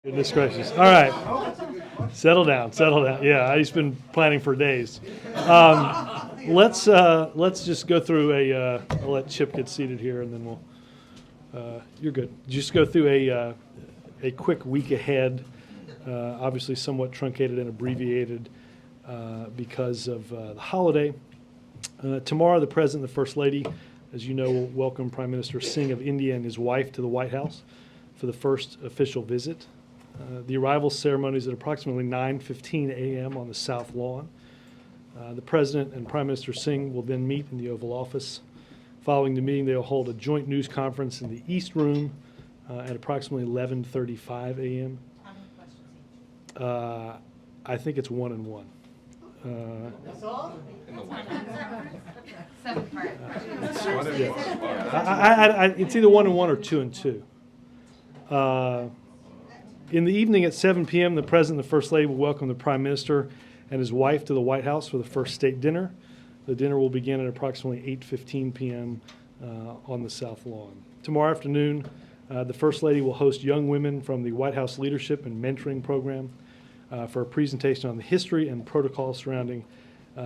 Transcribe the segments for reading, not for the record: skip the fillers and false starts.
Goodness gracious. All right. Settle down, settle down. Yeah, I've been planning for days. Let's just go through I'll let Chip get seated here and then you're good. Just go through a quick week ahead, obviously somewhat truncated and abbreviated because of the holiday. Tomorrow, the President and the First Lady, as you know, will welcome Prime Minister Singh of India and his wife to the White House for the first official visit. The arrival ceremony is at approximately 9:15 a.m. on the South Lawn. The President and Prime Minister Singh will then meet in the Oval Office. Following the meeting, they will hold a joint news conference in the East Room at approximately 11:35 a.m. How many questions each? I think it's 1 and 1. That's all? In the White House. 7 part. It's either 1 and 1 or 2 and 2. In the evening at 7 p.m., the President and the First Lady will welcome the Prime Minister and his wife to the White House for the first state dinner. The dinner will begin at approximately 8:15 p.m. On the South Lawn. Tomorrow afternoon, the First Lady will host young women from the White House Leadership and Mentoring Program for a presentation on the history and protocol surrounding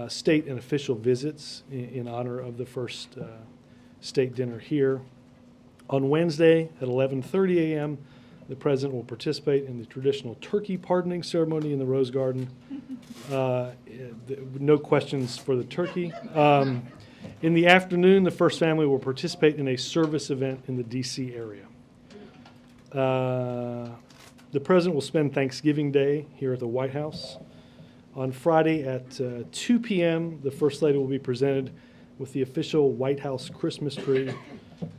state and official visits in honor of the first state dinner here. On Wednesday at 11:30 a.m., the President will participate in the traditional turkey pardoning ceremony in the Rose Garden. No questions for the turkey. In the afternoon, the First Family will participate in a service event in the D.C. area. The President will spend Thanksgiving Day here at the White House. On Friday at 2 p.m., the First Lady will be presented with the official White House Christmas tree,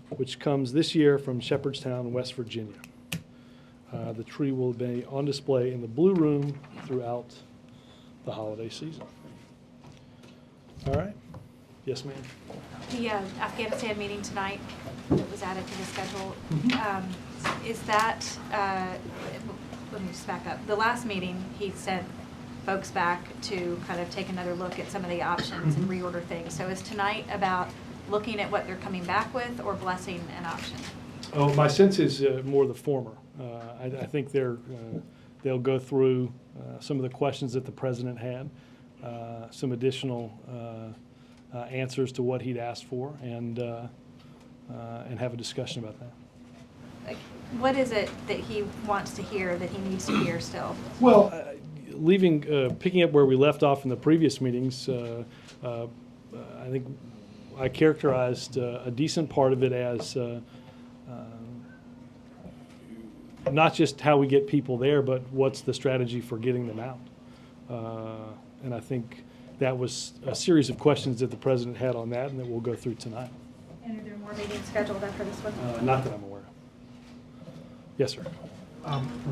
which comes this year from Shepherdstown, West Virginia. The tree will be on display in the Blue Room throughout the holiday season. All right. Yes, ma'am. The Afghanistan meeting tonight that was added to the schedule, is that, let me just back up. The last meeting, he sent folks back to kind of take another look at some of the options and reorder things. So is tonight about looking at what they're coming back with or blessing an option? Oh, my sense is more the former. I think they'll go through some of the questions that the President had, some additional answers to what he'd asked for, and have a discussion about that. Like, what is it that he wants to hear that he needs to hear still? Well, picking up where we left off in the previous meetings, I think I characterized a decent part of it as not just how we get people there, but what's the strategy for getting them out. And I think that was a series of questions that the President had on that and that we'll go through tonight. And are there more meetings scheduled after this one? Not that I'm aware of. Yes, sir.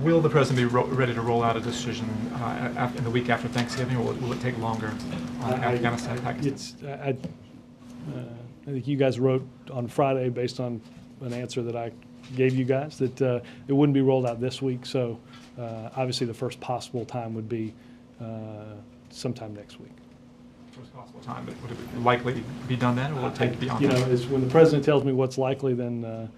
Will the President be ready to roll out a decision in the week after Thanksgiving, or will it take longer on Afghanistan package? I think you guys wrote on Friday, based on an answer that I gave you guys, that it wouldn't be rolled out this week. So obviously the first possible time would be sometime next week. First possible time, but would it likely be done then, or will it take beyond that? When the President tells me what's likely, then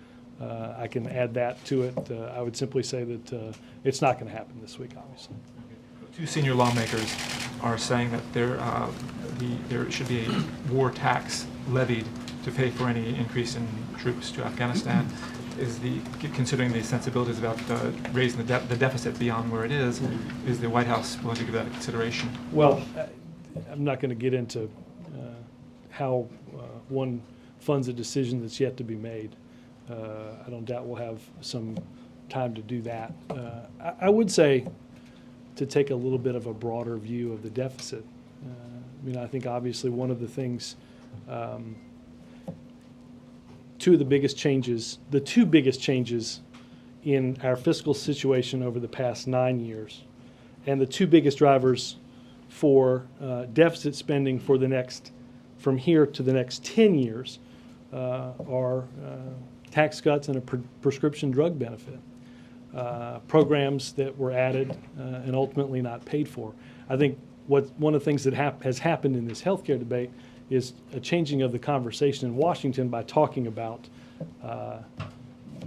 I can add that to it. I would simply say that it's not going to happen this week, obviously. Okay. 2 senior lawmakers are saying that there should be a war tax levied to pay for any increase in troops to Afghanistan. Considering the sensibilities about raising the deficit beyond where it is the White House willing to give that a consideration? Well, I'm not going to get into how one funds a decision that's yet to be made. I don't doubt we'll have some time to do that. I would say to take a little bit of a broader view of the deficit. I think obviously one of the things, the two biggest changes in our fiscal situation over the past 9 years, and the two biggest drivers for deficit spending from here to the next 10 years are tax cuts and a prescription drug benefit, programs that were added and ultimately not paid for. I think one of the things that has happened in this healthcare debate is a changing of the conversation in Washington by talking about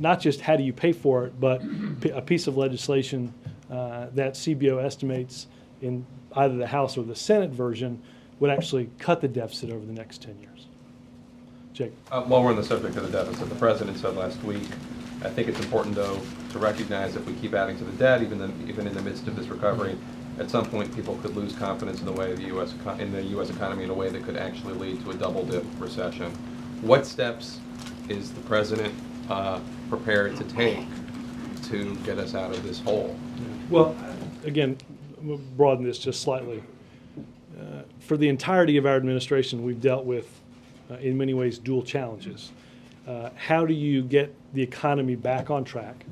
not just how do you pay for it, but a piece of legislation that CBO estimates in either the House or the Senate version would actually cut the deficit over the next 10 years. Jake. While we're on the subject of the deficit, the president said last week, I think it's important, though, to recognize if we keep adding to the debt, even in the midst of this recovery, at some point people could lose confidence in the way of the U.S. economy in a way that could actually lead to a double-dip recession. What steps is the president prepared to take to get us out of this hole? Well, again, we'll broaden this just slightly. For the entirety of our administration, we've dealt with, in many ways, dual challenges. How do you get the economy back on track?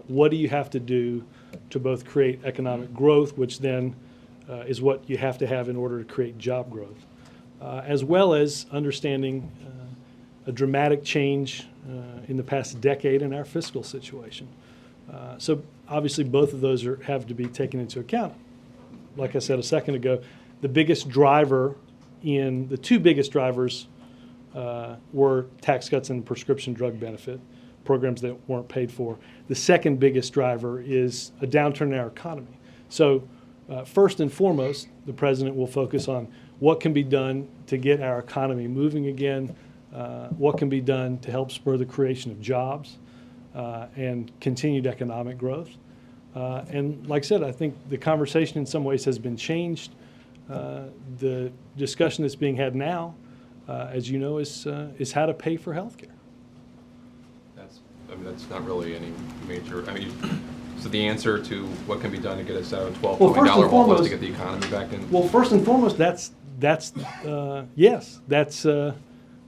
What do you have to do to both create economic growth, which then is what you have to have in order to create job growth, as well as understanding a dramatic change in the past decade in our fiscal situation. So obviously both of those have to be taken into account. Like I said a second ago, the two biggest drivers were tax cuts and prescription drug benefit programs that weren't paid for. The second biggest driver is a downturn in our economy. So first and foremost, the president will focus on what can be done to get our economy moving again, what can be done to help spur the creation of jobs and continued economic growth. And like I said, I think the conversation in some ways has been changed. The discussion that's being had now, as you know, is how to pay for health care. That's not really any major, so the answer to what can be done to get us out of $12 Well, billion first and hole is to foremost- get the economy back in? Well, first and foremost, that's yes, that's a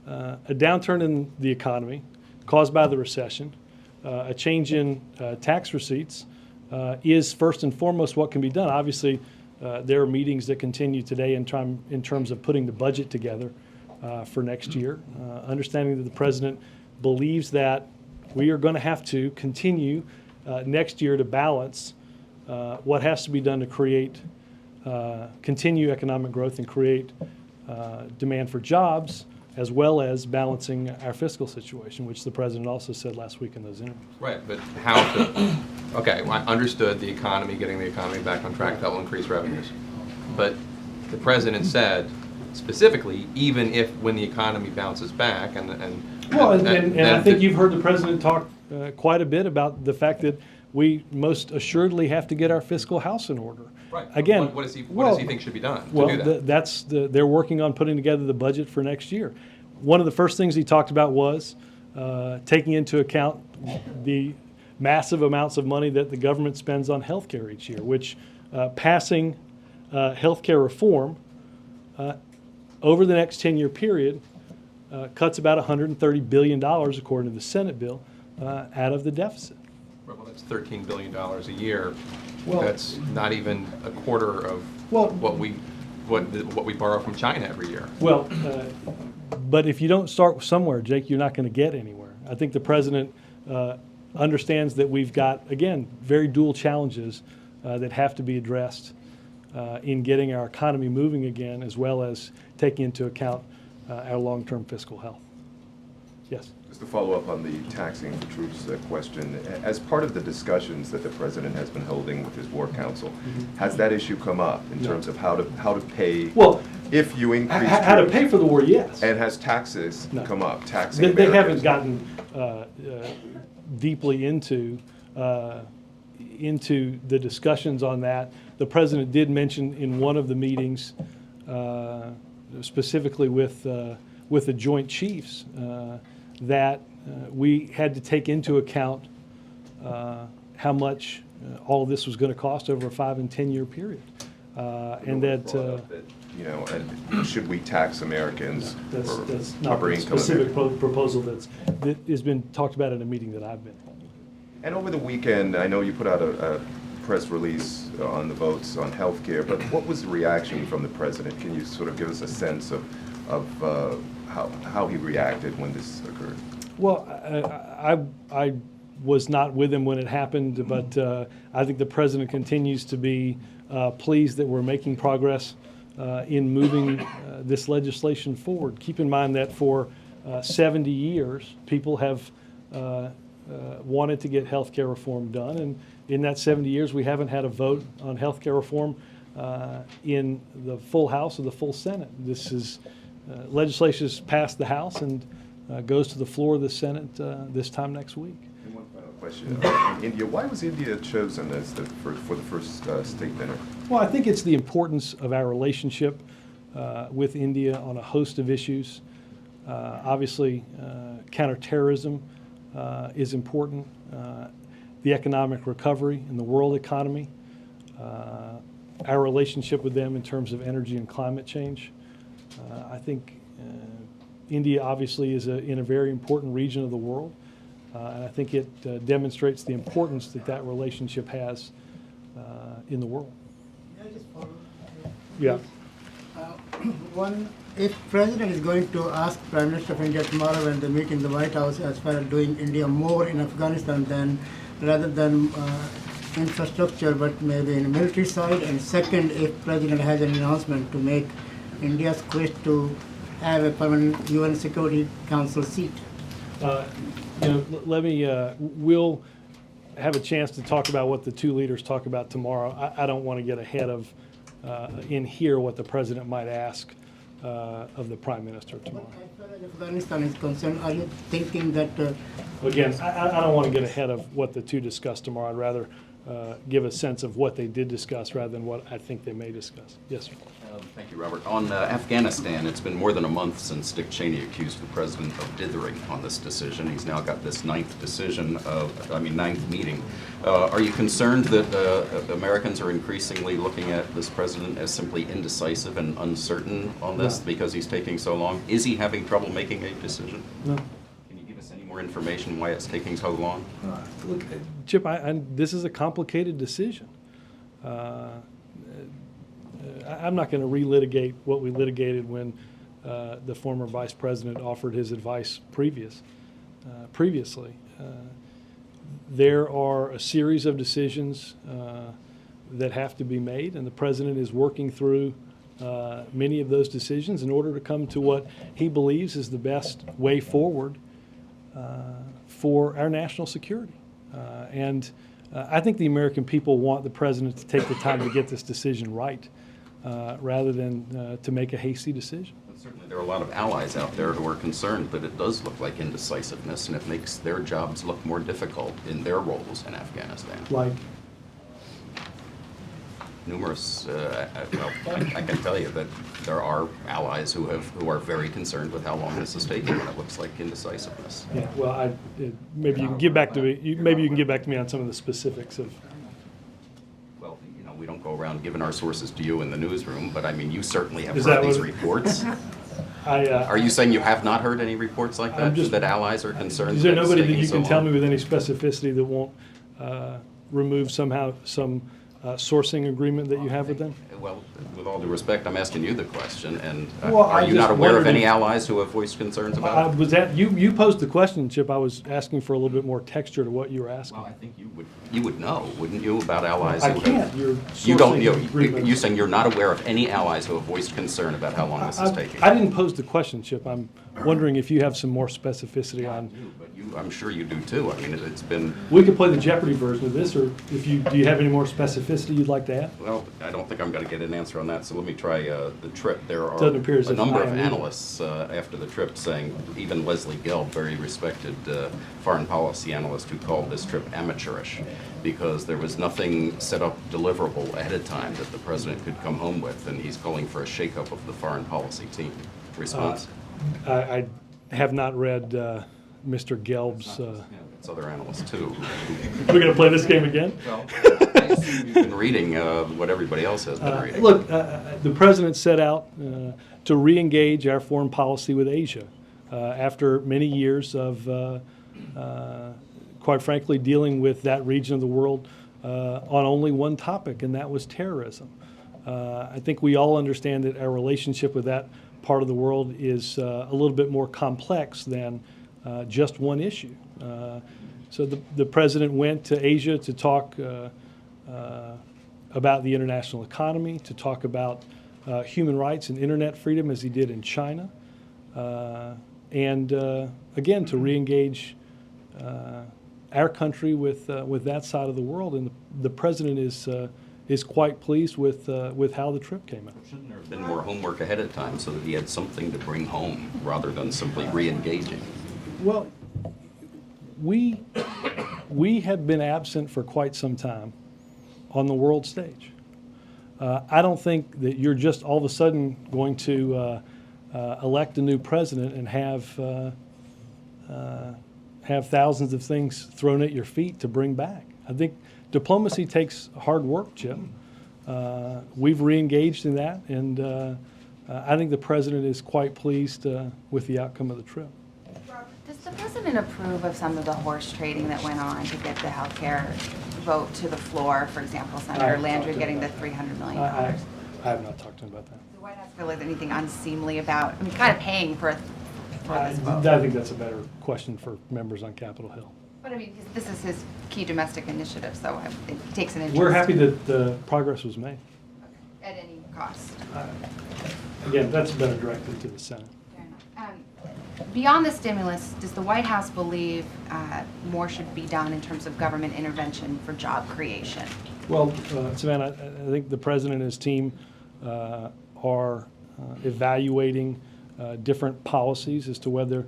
downturn in the economy caused by the recession. A change in tax receipts is first and foremost what can be done. Obviously, there are meetings that continue today in terms of putting the budget together for next year. Understanding that the president believes that we are going to have to continue next year to balance what has to be done to create, continue economic growth and create demand for jobs, as well as balancing our fiscal situation, which the president also said last week in those interviews. Right, but how to, okay, well, I understood the economy, getting the economy back on track, that will increase revenues. But the president said specifically, even if when the economy bounces back and I think you've heard the president talk quite a bit about the fact that we most assuredly have to get our fiscal house in order. Right. Again, What does he think should be done to well, do that? they're working on putting together the budget for next year. One of the first things he talked about was taking into account the massive amounts of money that the government spends on health care each year, which passing health care reform over the next 10-year period cuts about $130 billion, according to the Senate bill, out of the deficit. Well, that's $13 billion a year. Well, That's not even a quarter of Well- what we borrow from China every year. Well, but if you don't start somewhere, Jake, you're not going to get anywhere. I think the president understands that we've got, again, very dual challenges that have to be addressed in getting our economy moving again, as well as taking into account our long-term fiscal health. Yes. Just to follow up on the taxing for troops question, as part of the discussions that the president has been holding with his war council, has that issue come up in terms of how to pay? Well, if you increase how to troops? pay for the war, yes. And has taxes No. come up? Taxing They haven't Americans? gotten deeply into the discussions on that. The president did mention in one of the meetings, specifically with the Joint Chiefs, that we had to take into account how much all of this was going to cost over a 5 and 10 year period, and It was that. brought up and should we tax Americans That's for not upper the income? specific proposal that has been talked about in a meeting that I've been in. And over the weekend, I know you put out a press release on the votes on health care, but what was the reaction from the president? Can you sort of give us a sense of how he reacted when this occurred? Well, I was not with him when it happened, but I think the president continues to be pleased that we're making progress in moving this legislation forward. Keep in mind that for 70 years, people have wanted to get health care reform done. And in that 70 years, we haven't had a vote on health care reform in the full House or the full Senate. This is legislation has passed the House and goes to the floor of the Senate this time next week. And one final question. India, why was India chosen as for the first state dinner? Well, I think it's the importance of our relationship with India on a host of issues. Obviously, counterterrorism is important. The economic recovery in the world economy, our relationship with them in terms of energy and climate change. I think India obviously is in a very important region of the world, and I think it demonstrates the importance that that relationship has in the world. Can I just follow? Yeah. One, if President is going to ask Prime Minister of India tomorrow when they meet in the White House as far as doing India more in Afghanistan than rather than infrastructure, but maybe in the military side, and second, if President has an announcement to make India's quest to have a permanent UN Security Council seat. Let me, we'll have a chance to talk about what the two leaders talk about tomorrow. I don't want to get ahead of, in here, what the President might ask of the Prime Minister tomorrow. As far as Afghanistan is concerned, are you thinking that Again, I don't want to get ahead of what the two discuss tomorrow. I'd rather give a sense of what they did discuss rather than what I think they may discuss. Yes, sir. Thank you, Robert. On Afghanistan, it's been more than a month since Dick Cheney accused the president of dithering on this decision. He's now got this ninth meeting. Are you concerned that Americans are increasingly looking at this president as simply indecisive and uncertain on this because he's taking so long? Is he having trouble making a decision? No. Can you give us any more information why it's taking so long? Look, Chip, this is a complicated decision. I'm not going to relitigate what we litigated when the former vice president offered his advice previously. There are a series of decisions that have to be made, and the president is working through many of those decisions in order to come to what he believes is the best way forward for our national security. And I think the American people want the president to take the time to get this decision right, rather than to make a hasty decision. Certainly there are a lot of allies out there who are concerned that it does look like indecisiveness and it makes their jobs look more difficult in their roles in Afghanistan. Like, Numerous, I can tell you that there are allies who are very concerned with how long this is taking, and it looks like indecisiveness. yeah, well, maybe you can get back to me. Maybe you can get back to me on some of the specifics of. Well, we don't go around giving our sources to you in the newsroom, but I mean, you certainly have Is heard that these what reports. I, Are you saying you have not heard any reports like that, that allies are concerned? Is there that it's nobody that taking you so can tell long? me with any specificity that won't remove somehow some sourcing agreement that you have with them? Well, with all due respect, I'm asking you the question, and Well, I are you just not aware of wondered any if- allies who have voiced concerns about it? Was that you posed the question, Chip? I was asking for a little bit more texture to what you were asking. Well, I think you would know, wouldn't you, about allies I who can't. have... You're You don't, sourcing agreements. you're saying you're not aware of any allies who have voiced concern about how long this is taking? I didn't pose the question, Chip. I'm wondering if you have some more specificity on. But I'm sure you do too. I mean, it's been... We could play the Jeopardy version of this, or if do you have any more specificity you'd like to add? Well, I don't think I'm going to get an answer on that, so let me try the trip. There are Doesn't appear as a if number I of am either. analysts after the trip saying, even Leslie Gelb, very respected foreign policy analyst, who called this trip amateurish because there was nothing set up deliverable ahead of time that the president could come home with, and he's calling for a shakeup of the foreign policy team. Response? I have not read Mr. Gelb's. It's other analysts too. We're going to play this game again? Well, I assume you've been reading what everybody else has been reading. Look, the president set out to re-engage our foreign policy with Asia after many years of, quite frankly, dealing with that region of the world on only one topic, and that was terrorism. I think we all understand that our relationship with that part of the world is a little bit more complex than just one issue. So the president went to Asia to talk about the international economy, to talk about human rights and internet freedom as he did in China, and again, to re-engage our country with that side of the world, and the president is quite pleased with how the trip came out. Shouldn't there have been more homework ahead of time so that he had something to bring home rather than simply re-engaging? Well, we have been absent for quite some time on the world stage. I don't think that you're just all of a sudden going to elect a new president and have thousands of things thrown at your feet to bring back. I think diplomacy takes hard work, Jim. We've re-engaged in that, and I think the president is quite pleased with the outcome of the trip. Does the president approve of some of the horse trading that went on to get the healthcare vote to the floor? For example, Senator Landry getting the $300 million. I have not talked to him about that. Does the White House feel like anything unseemly about, I mean, kind of paying for this vote? I think that's a better question for members on Capitol Hill. But I mean, this is his key domestic initiative, so I think he takes an interest. We're happy that the progress was made. At any cost. Again, that's better directed to the Senate. Fair enough. Beyond the stimulus, does the White House believe more should be done in terms of government intervention for job creation? Well, Savannah, I think the president and his team are evaluating different policies as to whether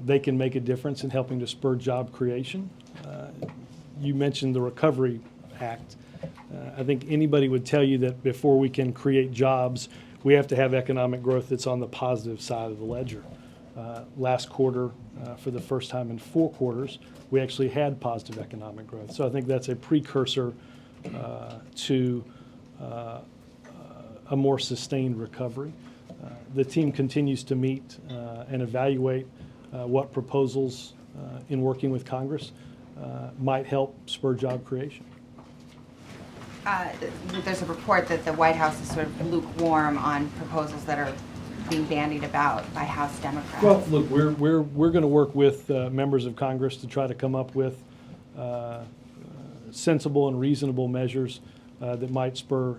they can make a difference in helping to spur job creation. You mentioned the Recovery Act. I think anybody would tell you that before we can create jobs, we have to have economic growth that's on the positive side of the ledger. Last quarter, for the first time in 4 quarters, we actually had positive economic growth. So I think that's a precursor to a more sustained recovery. The team continues to meet and evaluate what proposals in working with Congress might help spur job creation. There's a report that the White House is sort of lukewarm on proposals that are being bandied about by House Democrats. Well, look, we're going to work with members of Congress to try to come up with sensible and reasonable measures that might spur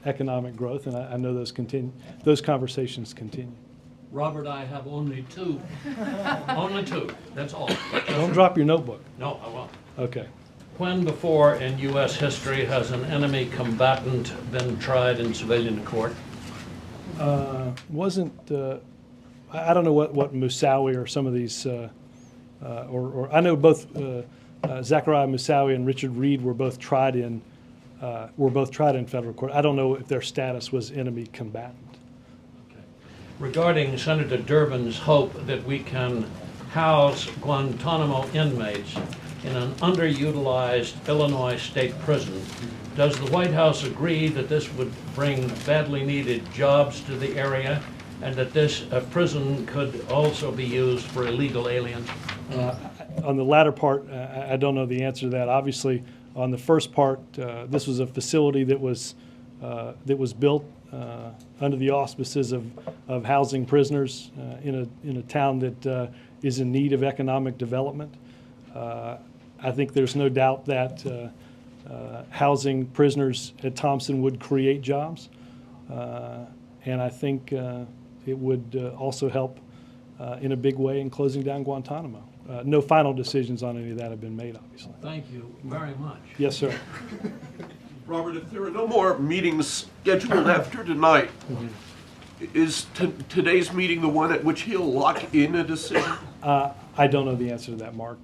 economic growth, and I know those conversations continue. Robert, I have only 2. Only 2, that's all. Don't drop your notebook. No, I won't. Okay. When before in U.S. history has an enemy combatant been tried in civilian court? I don't know what Moussaoui or some of these, or I know both Zachariah Moussaoui and Richard Reed were both tried in federal court. I don't know if their status was enemy combatant. Okay. Regarding Senator Durbin's hope that we can house Guantanamo inmates in an underutilized Illinois state prison, does the White House agree that this would bring badly needed jobs to the area and that this prison could also be used for illegal aliens? On the latter part, I don't know the answer to that. Obviously, on the first part, this was a facility that was built under the auspices of housing prisoners in a town that is in need of economic development. I think there's no doubt that housing prisoners at Thompson would create jobs, and I think it would also help in a big way in closing down Guantanamo. No final decisions on any of that have been made, obviously. Thank you very much. Yes, sir. Robert, if there are no more meetings scheduled after tonight, is today's meeting the one at which he'll lock in a decision? I don't know the answer to that, Mark.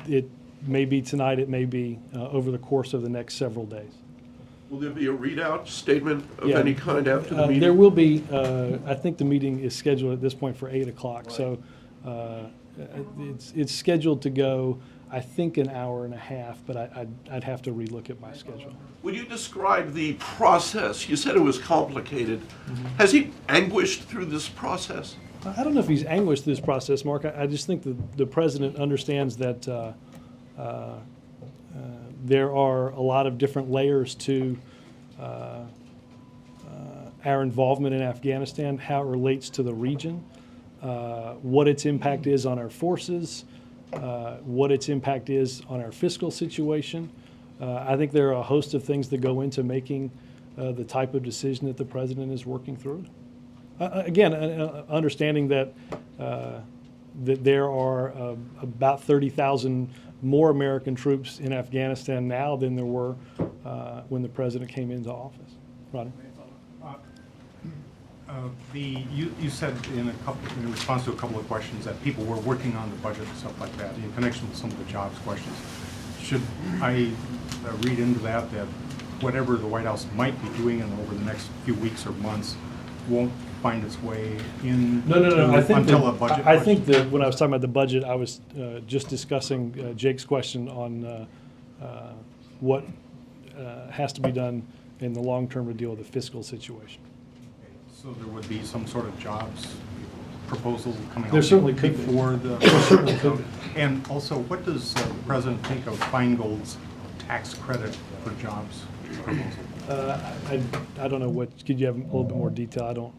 It may be tonight, it may be over the course of the next several days. Will there be a readout statement of Yeah. any kind after the meeting? There will be, I think the meeting is scheduled at this point for 8 o'clock, so it's scheduled to go, I think, an hour and a half, but I'd have to relook at my schedule. Would you describe the process? You said it was complicated. Has he anguished through this process? I don't know if he's anguished through this process, Mark. I just think the president understands that there are a lot of different layers to our involvement in Afghanistan, how it relates to the region, what its impact is on our forces, what its impact is on our fiscal situation. I think there are a host of things that go into making the type of decision that the president is working through. Again, understanding that that there are about 30,000 more American troops in Afghanistan now than there were when the president came into office. Rodney? You said in response to a couple of questions that people were working on the budget and stuff like that in connection with some of the jobs questions. Should I read into that whatever the White House might be doing over the next few weeks or months won't find its way in No. until a budget? I think that when I was talking about the budget, I was just discussing Jake's question on what has to be done in the long term to deal with the fiscal situation. So there would be some sort of jobs proposal coming out There certainly could be. before the. There certainly could be. And also, what does the president think of Feingold's tax credit for jobs proposal? I don't know what, could you have a little bit more detail? I don't.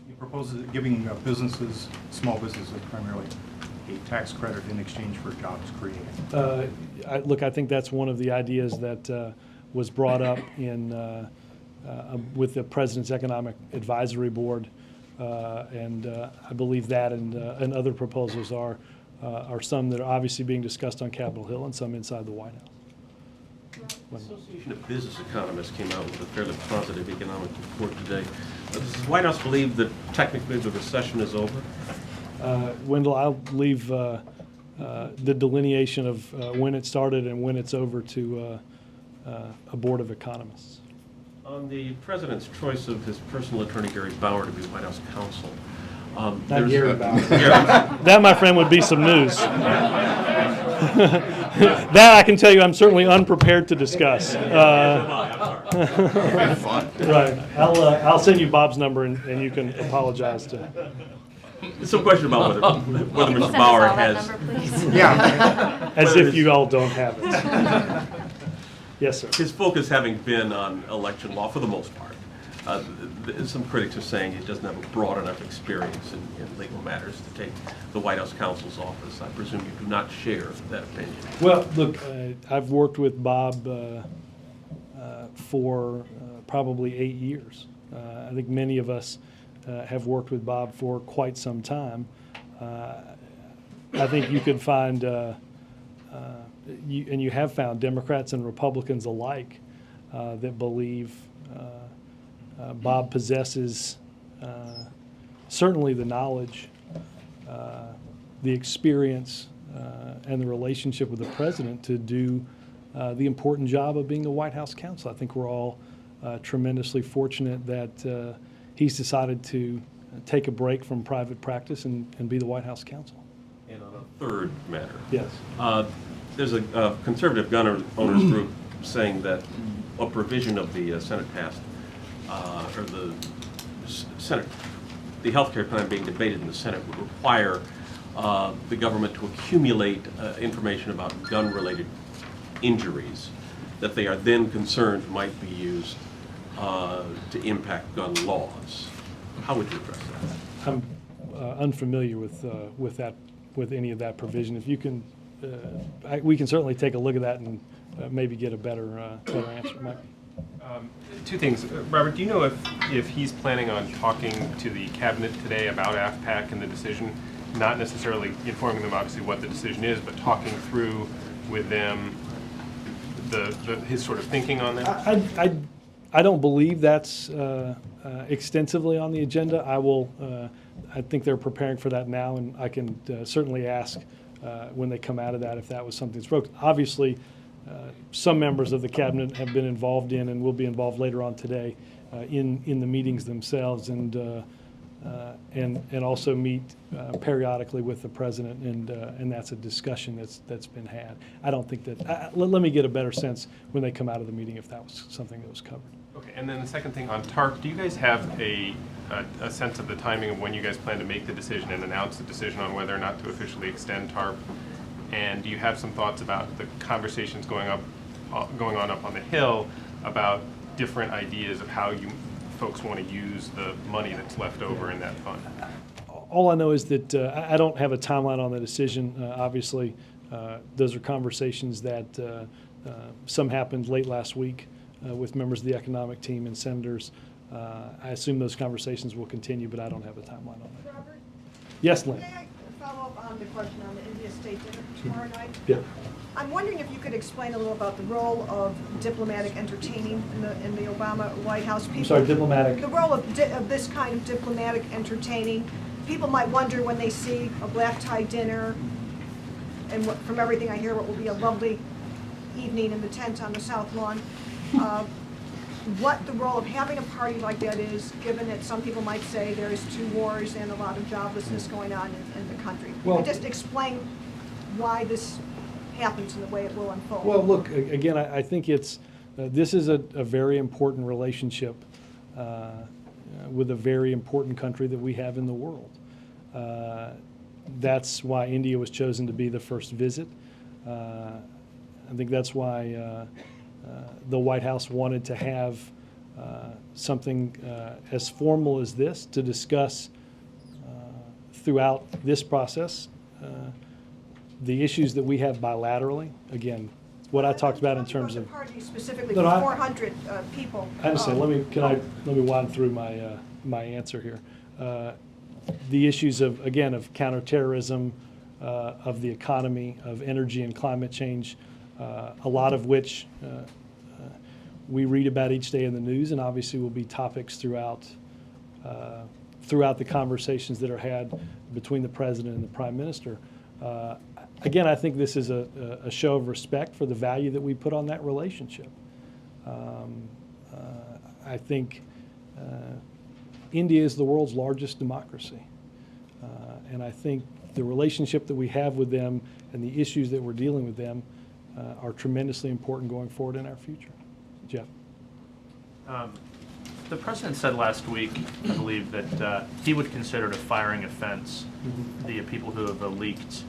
He proposes giving businesses, small businesses primarily, a tax credit in exchange for jobs created. Look, I think that's one of the ideas that was brought up in with the President's Economic Advisory Board, and I believe that and other proposals are some that are obviously being discussed on Capitol Hill and some inside the White House. The Association of Business Economists came out with a fairly positive economic report today. Does the White House believe that technically the recession is over? Wendell, I'll leave the delineation of when it started and when it's over to a board of economists. On the president's choice of his personal attorney, Gary Bauer, to be White House counsel. Not Gary Bauer. That, my friend, would be some news. That I can tell you I'm certainly unprepared to discuss. Right. I'll send you Bob's number and you can apologize to. Some question about whether Can you Mr. send us Bauer all that has. number, please? Yeah. As if you all don't have it. Yes, sir. His focus having been on election law for the most part. Some critics are saying he doesn't have a broad enough experience in legal matters to take the White House counsel's office. I presume you do not share that opinion. Well, look, I've worked with Bob for probably 8 years. I think many of us have worked with Bob for quite some time. I think you could find, and you have found, Democrats and Republicans alike that believe Bob possesses certainly the knowledge, the experience, and the relationship with the president to do the important job of being the White House counsel. I think we're all tremendously fortunate that he's decided to take a break from private practice and be the White House counsel. And on a third matter. Yes. There's a conservative gun owners group saying that a provision of the Senate passed, or the Senate, the health care plan being debated in the Senate would require the government to accumulate information about gun-related injuries that they are then concerned might be used to impact gun laws. How would you address that? I'm unfamiliar with that, with any of that provision. If you can, we can certainly take a look at that and maybe get a better answer. Mike? Two things. Robert, do you know if he's planning on talking to the cabinet today about AFPAC and the decision, not necessarily informing them obviously what the decision is, but talking through with them his sort of thinking on that? I don't believe that's extensively on the agenda. I think they're preparing for that now, and I can certainly ask when they come out of that if that was something that's broken. Obviously, some members of the cabinet have been involved in and will be involved later on today in the meetings themselves, and also meet periodically with the president, and that's a discussion that's been had. I don't think that. Let me get a better sense when they come out of the meeting if that was something that was covered. Okay, and then the second thing on TARP, do you guys have a sense of the timing of when you guys plan to make the decision and announce the decision on whether or not to officially extend TARP? And do you have some thoughts about the conversations going on up on the Hill about different ideas of how you folks want to use the money that's left over in that fund? All I know is that I don't have a timeline on the decision. Obviously, those are conversations that some happened late last week with members of the economic team and senators. I assume those conversations will continue, but I don't have a timeline on that. Robert? Yes, Lynn. May I follow up on the question on the India State dinner tomorrow night? Yeah. I'm wondering if you could explain a little about the role of diplomatic entertaining in the Obama White House. I'm sorry, diplomatic. The role of this kind of diplomatic entertaining. People might wonder when they see a black tie dinner, and from everything I hear, what will be a lovely evening in the tent on the South Lawn. What the role of having a party like that is, given that some people might say there's 2 wars and a lot of joblessness going on in the country. Well, Could you just explain why this happens in the way it will unfold? Well, look, again, I think it's, this is a very important relationship with a very important country that we have in the world. That's why India was chosen to be the first visit. I think that's why the White House wanted to have something as formal as this to discuss throughout this process the issues that we have bilaterally. Again, what I talked about in terms of party specifically No, for no, 400 people. I understand. Let me wind through my answer here. The issues of, again, of counterterrorism, of the economy, of energy and climate change, a lot of which we read about each day in the news, and obviously will be topics throughout the conversations that are had between the president and the prime minister. Again, I think this is a show of respect for the value that we put on that relationship. I think India is the world's largest democracy. And I think the relationship that we have with them and the issues that we're dealing with them are tremendously important going forward in our future. Jeff. The president said last week, I believe, that he would consider it a firing offense the people who have leaked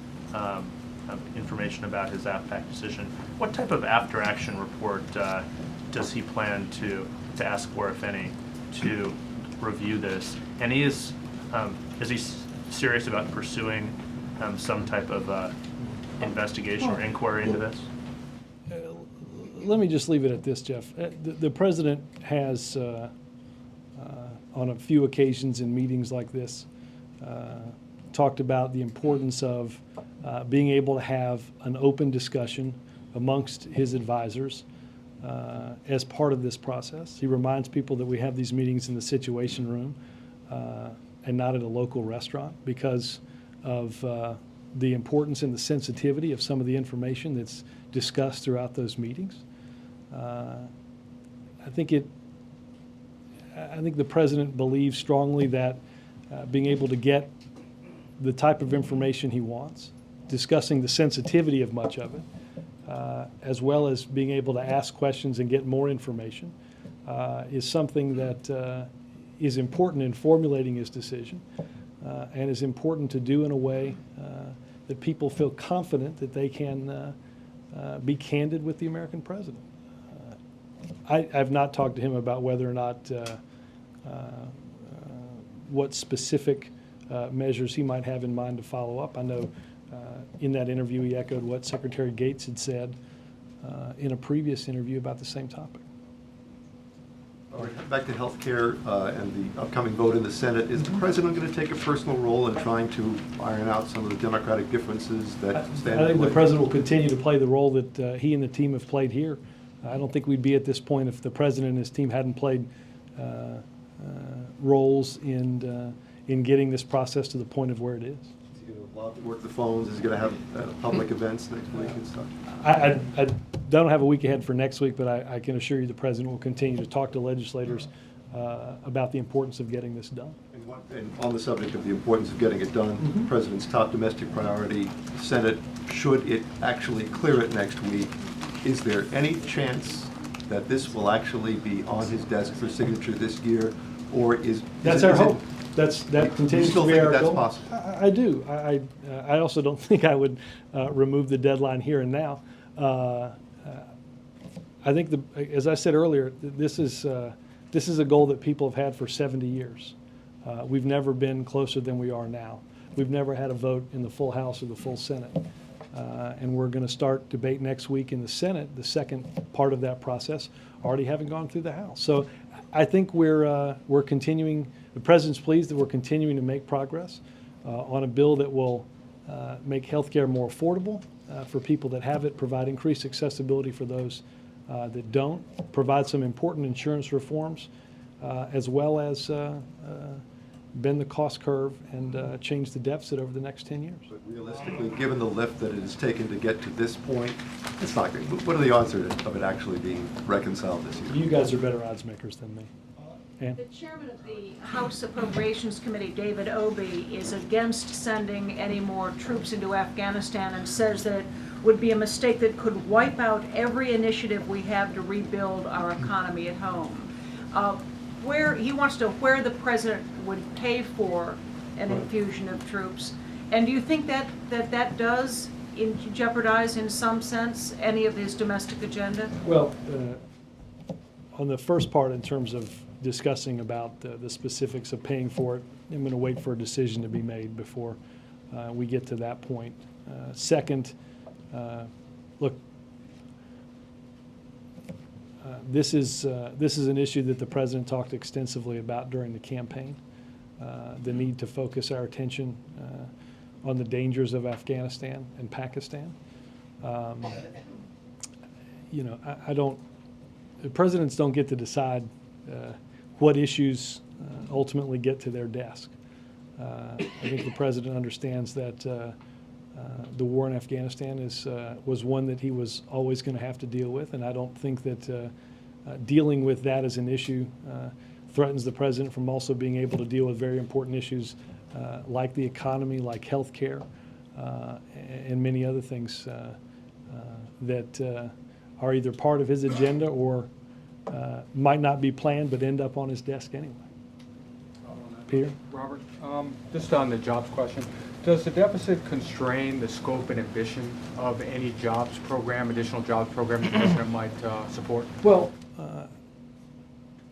information about his AFPAC decision. What type of after-action report does he plan to ask for, if any, to review this? And is he serious about pursuing some type of investigation or inquiry into this? Let me just leave it at this, Jeff. The president has, on a few occasions in meetings like this, talked about the importance of being able to have an open discussion amongst his advisors as part of this process. He reminds people that we have these meetings in the Situation Room and not at a local restaurant because of the importance and the sensitivity of some of the information that's discussed throughout those meetings. I think the president believes strongly that being able to get the type of information he wants, discussing the sensitivity of much of it, as well as being able to ask questions and get more information, is something that is important in formulating his decision and is important to do in a way that people feel confident that they can be candid with the American president. I've not talked to him about whether or not what specific measures he might have in mind to follow up. I know in that interview he echoed what Secretary Gates had said in a previous interview about the same topic. All right, back to health care and the upcoming vote in the Senate. Is the president going to take a personal role in trying to iron out some of the democratic differences that stand I in think the the way? president will continue to play the role that he and the team have played here. I don't think we'd be at this point if the president and his team hadn't played roles in getting this process to the point of where it is. Is he going to work the phones? Is he going to have public events next week and stuff? I don't have a week ahead for next week, but I can assure you the president will continue to talk to legislators about the importance of getting this done. And on the subject of the importance of getting it done, the president's top domestic priority, the Senate, should it actually clear it next week, is there any chance that this will actually be on his desk for signature this year, or That's our hope. That continues to be our goal. That's possible? I do. I also don't think I would remove the deadline here and now. I think, as I said earlier, this is a goal that people have had for 70 years. We've never been closer than we are now. We've never had a vote in the full House or the full Senate. And we're going to start debate next week in the Senate, the second part of that process, already having gone through the House. So I think we're continuing. The president's pleased that we're continuing to make progress on a bill that will make healthcare more affordable for people that have it, provide increased accessibility for those that don't, provide some important insurance reforms, as well as bend the cost curve and change the deficit over the next 10 years. But realistically, given the lift that it has taken to get to this point, it's not great. What are the odds of it actually being reconciled this year? You guys are better odds makers than me. Ann? The chairman of the House Appropriations Committee, David Obey, is against sending any more troops into Afghanistan and says that it would be a mistake that could wipe out every initiative we have to rebuild our economy at home. Where the president would pay for an infusion of troops, and do you think that does jeopardize in some sense any of his domestic agenda? Well, on the first part, in terms of discussing about the specifics of paying for it, I'm going to wait for a decision to be made before we get to that point. Second, look, this is an issue that the president talked extensively about during the campaign, the need to focus our attention on the dangers of Afghanistan and Pakistan. You know, the presidents don't get to decide what issues ultimately get to their desk. I think the president understands that the war in Afghanistan was one that he was always going to have to deal with, and I don't think that dealing with that as an issue threatens the president from also being able to deal with very important issues like the economy, like health care, and many other things that are either part of his agenda or might not be planned but end up on his desk anyway. Peter? Robert, just on the jobs question, does the deficit constrain the scope and ambition of any jobs program, additional jobs program the president might support? Well,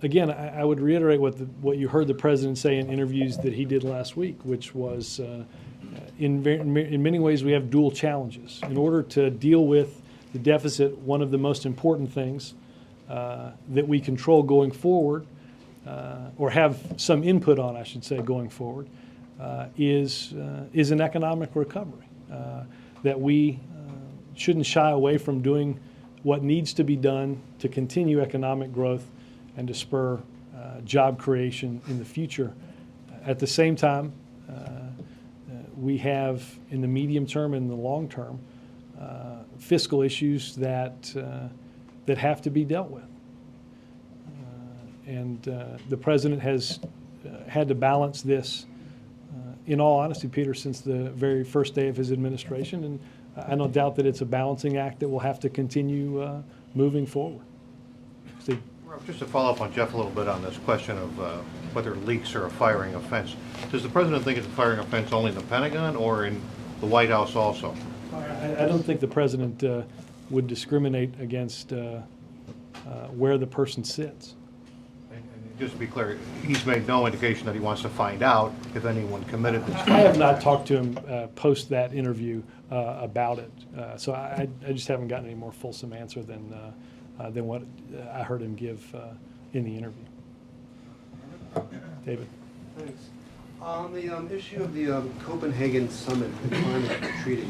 again, I would reiterate what you heard the president say in interviews that he did last week, which was in many ways we have dual challenges. In order to deal with the deficit, one of the most important things that we control going forward, or have some input on, I should say, going forward, is an economic recovery. That we shouldn't shy away from doing what needs to be done to continue economic growth and to spur job creation in the future. At the same time, we have, in the medium term and the long term, fiscal issues that have to be dealt with. And the president has had to balance this, in all honesty, Peter, since the very first day of his administration. And I don't doubt that it's a balancing act that will have to continue moving forward. Steve? Just to follow up on Jeff a little bit on this question of whether leaks are a firing offense. Does the president think it's a firing offense only in the Pentagon or in the White House also? I don't think the president would discriminate against where the person sits. Just to be clear, he's made no indication that he wants to find out if anyone committed this. I have not talked to him post that interview about it, so I just haven't gotten any more fulsome answer than what I heard him give in the interview. David. Thanks. On the issue of the Copenhagen Summit, the climate treaty,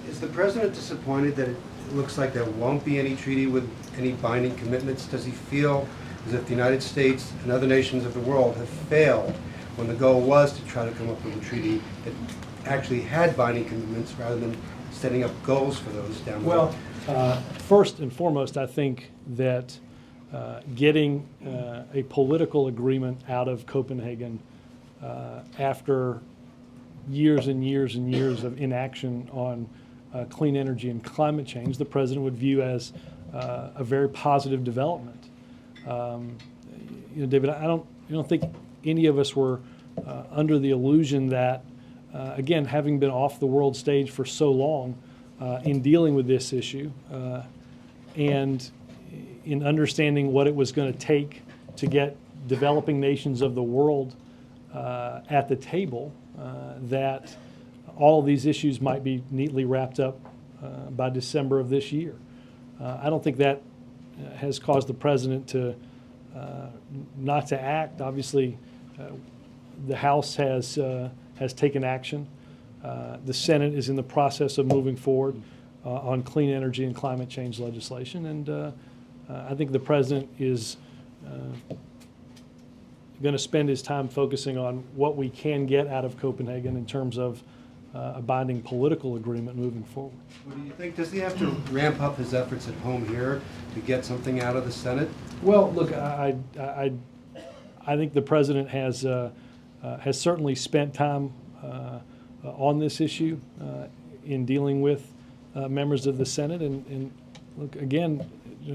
is the president disappointed that it looks like there won't be any treaty with any binding commitments? Does he feel as if the United States and other nations of the world have failed when the goal was to try to come up with a treaty that actually had binding commitments rather than setting up goals for those down the road? Well, first and foremost, I think that getting a political agreement out of Copenhagen after years and years and years of inaction on clean energy and climate change, the president would view as a very positive development. David, I don't think any of us were under the illusion that, again, having been off the world stage for so long in dealing with this issue and in understanding what it was going to take to get developing nations of the world at the table, that all of these issues might be neatly wrapped up by December of this year. I don't think that has caused the president to not to act. Obviously, the House has taken action The Senate is in the process of moving forward on clean energy and climate change legislation, and I think the president is going to spend his time focusing on what we can get out of Copenhagen in terms of a binding political agreement moving forward. What do you think? Does he have to ramp up his efforts at home here to get something out of the Senate? Well, look, I think the president has certainly spent time on this issue in dealing with members of the Senate, and look, again,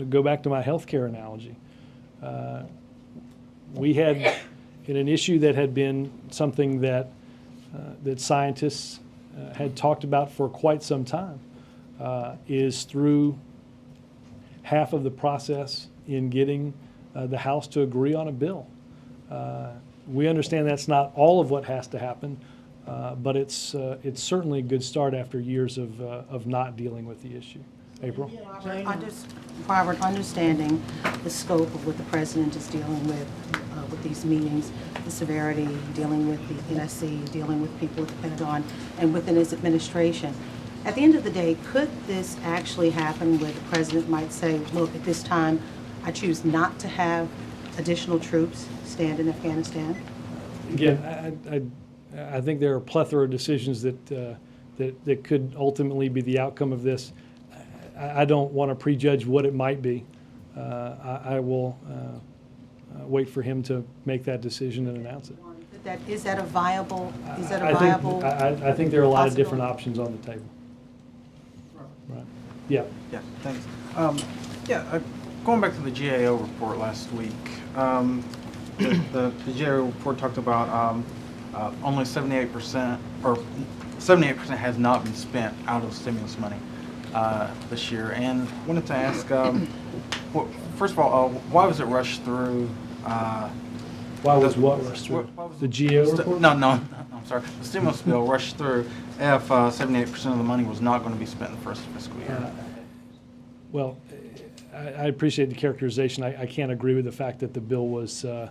go back to my healthcare analogy. We had in an issue that had been something that scientists had talked about for quite some time, is through half of the process in getting the House to agree on a bill. We understand that's not all of what has to happen, but it's certainly a good start after years of not dealing with the issue. April? Robert, understanding the scope of what the president is dealing with these meetings, the severity, dealing with the NSC, dealing with people at the Pentagon, and within his administration. At the end of the day, could this actually happen where the president might say, look, at this time, I choose not to have additional troops stand in Afghanistan? Again, I think there are a plethora of decisions that could ultimately be the outcome of this. I don't want to prejudge what it might be. I will wait for him to make that decision and announce it. Is that a viable? I think there are a lot of different options on the table. Right. Yeah. Yeah. Thanks. Going back to the GAO report last week, the GAO report talked about only 78% or 78% has not been spent out of stimulus money this year, and wanted to ask, first of all, why was it rushed through? Why was what rushed through? The GAO report? No, I'm sorry. The stimulus bill rushed through if 78% of the money was not going to be spent in the first fiscal year. Well, I appreciate the characterization. I can't agree with the fact that the bill was, I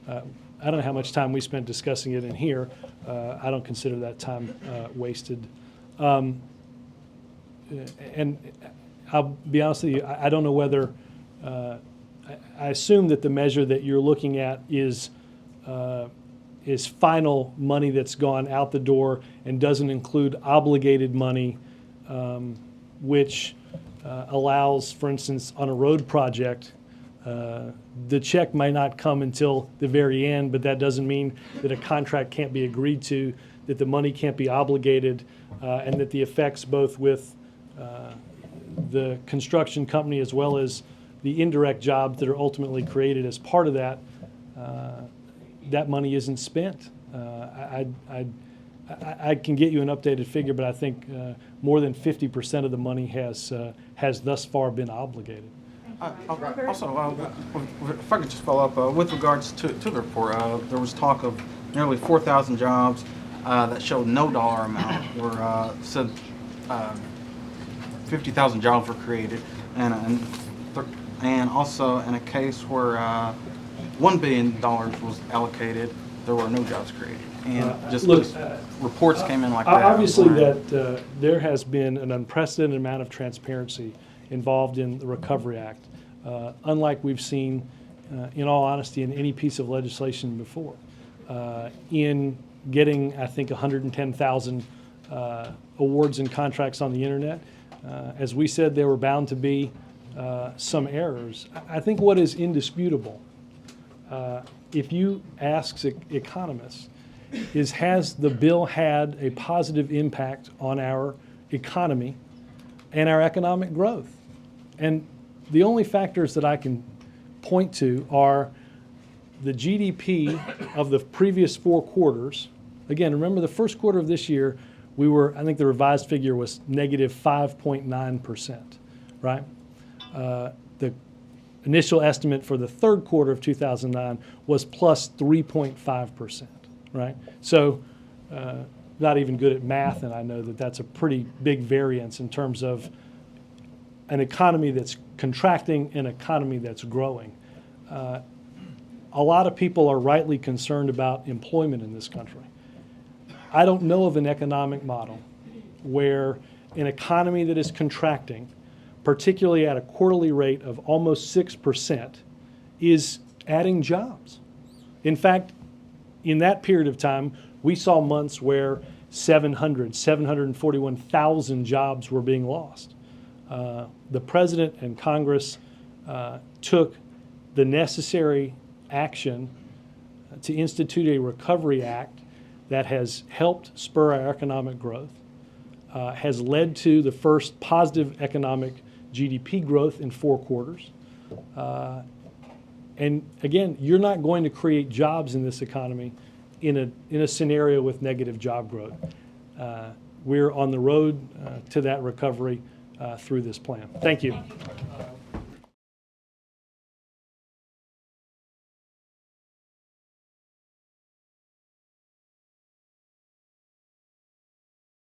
don't know how much time we spent discussing it in here. I don't consider that time wasted. And I'll be honest with you, I don't know whether, I assume that the measure that you're looking at is final money that's gone out the door and doesn't include obligated money, which allows, for instance, on a road project, the check might not come until the very end, but that doesn't mean that a contract can't be agreed to, that the money can't be obligated, and that the effects both with the construction company as well as the indirect jobs that are ultimately created as part of that, that money isn't spent. I can get you an updated figure, but I think more than 50% of the money has thus far been obligated. Also, if I could just follow up, with regards to the report, there was talk of nearly 4,000 jobs that showed no dollar amount, or said 50,000 jobs were created, and also in a case where $1 billion was allocated, there were no jobs created. And just reports came in like that. Obviously, that there has been an unprecedented amount of transparency involved in the Recovery Act, unlike we've seen, in all honesty, in any piece of legislation before. In getting, I think, 110,000 awards and contracts on the internet, as we said, there were bound to be some errors. I think what is indisputable, if you ask economists, is has the bill had a positive impact on our economy and our economic growth? And the only factors that I can point to are the GDP of the previous 4 quarters. Again, remember the first quarter of this year, we were, I think the revised figure was negative 5.9%, right? The initial estimate for the third quarter of 2009 was plus 3.5%, right? So not even good at math, and I know that that's a pretty big variance in terms of an economy that's contracting, an economy that's growing. A lot of people are rightly concerned about employment in this country. I don't know of an economic model where an economy that is contracting, particularly at a quarterly rate of almost 6%, is adding jobs. In fact, in that period of time, we saw months where 741,000 jobs were being lost. The President and Congress took the necessary action to institute a Recovery Act that has helped spur our economic growth, has led to the first positive economic GDP growth in 4 quarters. And again, you're not going to create jobs in this economy in a scenario with negative job growth. We're on the road to that recovery through this plan. Thank you.